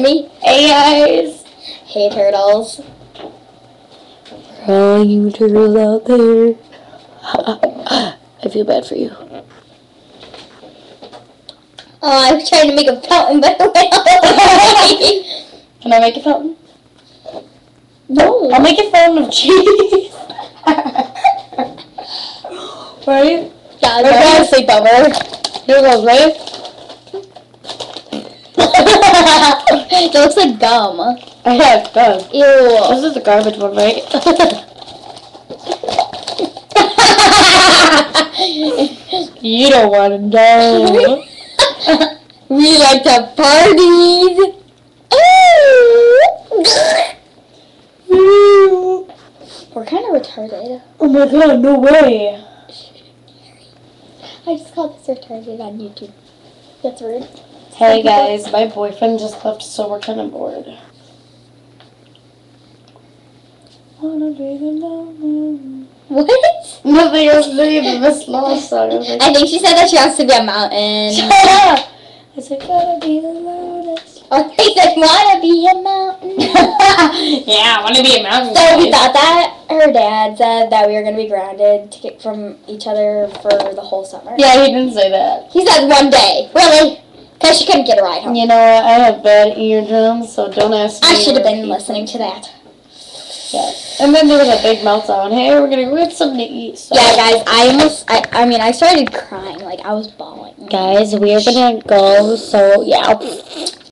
me. Hey guys. Hey turtles. For all you turtles out there. I feel bad for you. Oh, I was trying to make a fountain, but it went away. Can I make a fountain? No. I'll make a fountain of cheese. Right? Yeah, We're going to sleep over. Here goes, right? It looks like gum. Yeah, it's good. Ew. This is the garbage one, right? You don't want to know. We like to party. We're kind of retarded. Oh my god, no way. I just called this retarded on YouTube. That's rude. Hey guys, my boyfriend just left, so we're kind of bored. Wanna be the mountain. What? Nothing else to do than this last song. I was like, I think she said that she wants to be a mountain. shut up! I said, gotta be the loudest. Oh, he said, wanna be a mountain. Yeah, I wanna be a mountain. So we thought that her dad said that we were going to be grounded from each other for the whole summer. Yeah, he didn't say that. He said one day. Really? Because she couldn't get a ride home. You know what? I have bad eardrums, so don't ask me. I should have where been he- listening to that. Yeah. And then there was a big meltdown. Hey, we're gonna go get something to eat. So. Yeah, guys, I started crying. Like, I was bawling. Guys, we are gonna go, so yeah.